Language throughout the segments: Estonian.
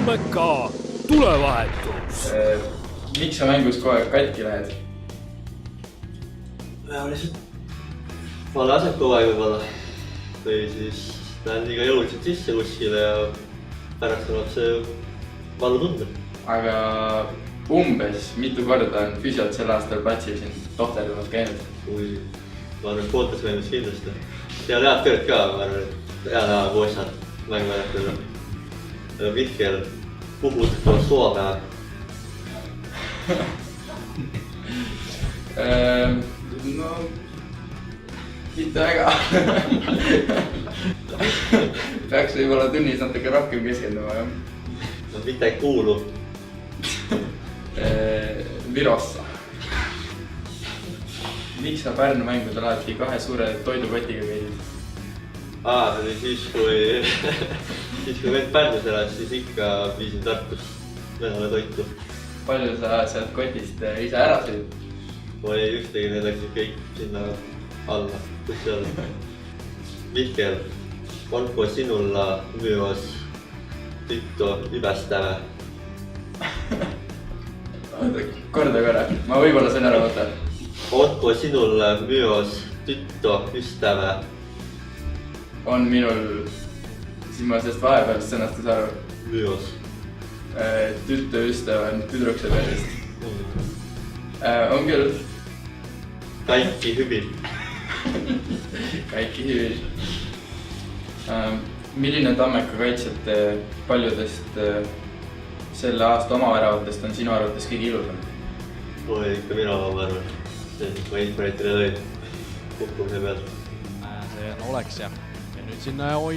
Tammeka tulevahetus. Miks sa mängus kogu aeg katki lähed? Lihtsalt ma lasen kogu aeg võib-olla. Või siis lähen liiga jõuliselt sisse kuskile ja pärast tuleb see valu tunda. Aga umbes mitu korda on füsiot sel aastal platsil siin tohterdumas käinud? Ma arvan, et pooltes võimus kindlasti. Seal head tööd ka, ma arvan, et hea näha koosad mänguväljakul. Mihkel puhud koos Soome. No, mitte väga. Peaks võib-olla tunnis natuke rohkem keskenduma, jah. No mitte ei kuulu. Virossa. Miks sa Pärnu mängudel alati 2 suure toidukotiga käisid? See oli siis, kui vend Pärnus elas, siis ikka viisin Tartust venale toitu. Palju sa sealt kotist ise ära sõid? Ma ei ühtegi, need läksid kõik sinna alla, kus seal. Mihkel, onko sinulla myös tyttö hyvästävä? Korda. Ma võib-olla sain ära võtta. Onko sinulla myös tyttö ystävä? On minul, siis ma sellest vahepealist sõnastas aru. Myös. Tütte ystävä on tüdrukse pealist. On küll. Kaikki hyvin. Kaikki hyvin. Milline Tammeka kaitsjate paljudest selle aasta omaväravatest on sinu arvates kõige ilusam? Oi, ikka mina ma arvan. See on ma infoneetile lõid kukkumise pealt. See on oleks ja nüüd sinna oi,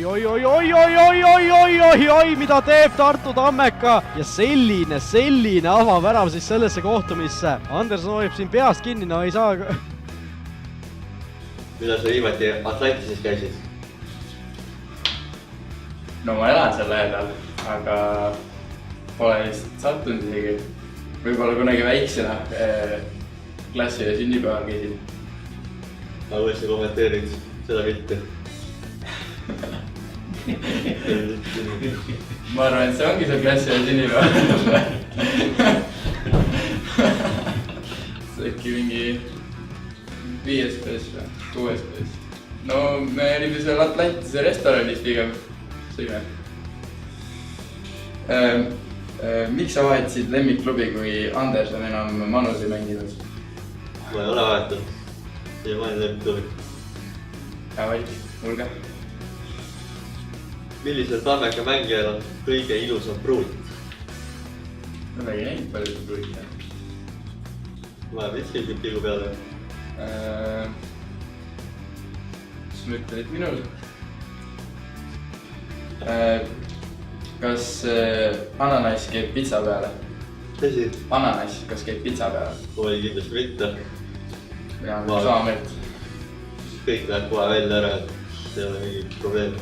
mida teeb Tartu Tammeka ja selline avavärav siis sellesse kohtumisse. Anderson hoiab siin peast kinni, no ei saa. Mida sa viimati Atlantises käisid? No ma elan seal lähedal, aga pole lihtsalt sattunud isegi. Võib-olla kunagi väiksena klassi ja sünnipäeval käisin. Aga kuidas sa kommenteerid seda pilti? Ma arvan, et see ongi see klassi ja sünnipäeval. See äkki mingi 5. klass või 6. klass. No me olime seal Atlantise restoranis pigem sõime. Miks sa vahetasid lemmikklubi, kui Anderson enam Manus ei mänginud? Ma ei ole vahetanud. Siia ma olen lemmikklubi. Ja vaid, mul ka. Millisel Tammeka mängijal on kõige ilusam pruut? Ma olen näinud palju seda pruuti. Ma olen vitskil pilgu peale. Kas ma ütlen, et minul? Kas ananass käib pitsa peale? Tõsi? Ananass, kas käib pitsa peale? Oi, kindlasti mitte. Ja sama meelt. Kõik läheb kohe välja ära, et see ei ole mingi probleem.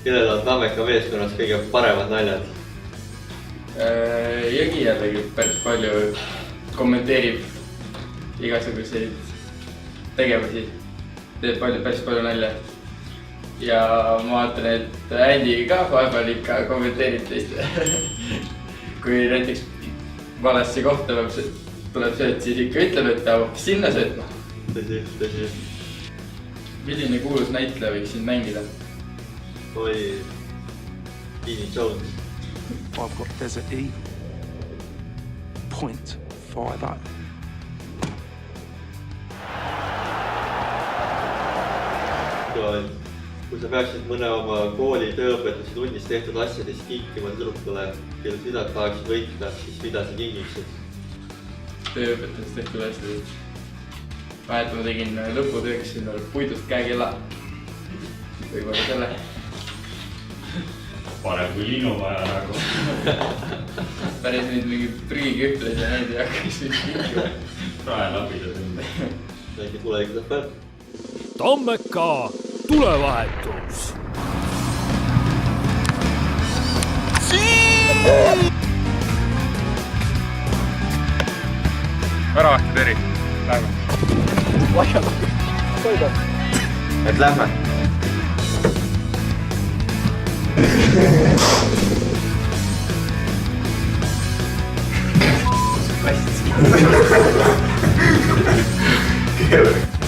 Kellel on Tammeka meeskonnas kõige paremad naljad? Jõgi jällegi päris palju kommenteerib igasuguseid tegevusi. Teeb päris palju nalja. Ja ma vaatan, et Andy ka vahepeal ikka kommenteerib teist. Kui näiteks valesse kohta tuleb sööt, siis ikka ütleb, et peab sinna söötma. Tõsi. Milline kuulus näitleja võiks siin mängida? Oi, Vinnie Jones. I've got Desert Eagle. .50. Kui sa peaksid mõne oma kooli tööõpetuse tunnis tehtud asjadest kinkima tüdrukule, kelle südant tahaksid võita, siis mida sa kingiksid? Tööõpetusest tehtud asjadest. Vahet ma tegin lõputööks endale puidust käekella. Võib-olla selle. Parem kui linu vaja nagu. Päris neid mingi prügikühtuleid ja neid ei hakkaks nüüd kinkima. Praelapida tõmba. Äkki tuleviku tahab päev? Tammeka tulevahetus. Väravahti Teri, lähme. Et lähme. Keller.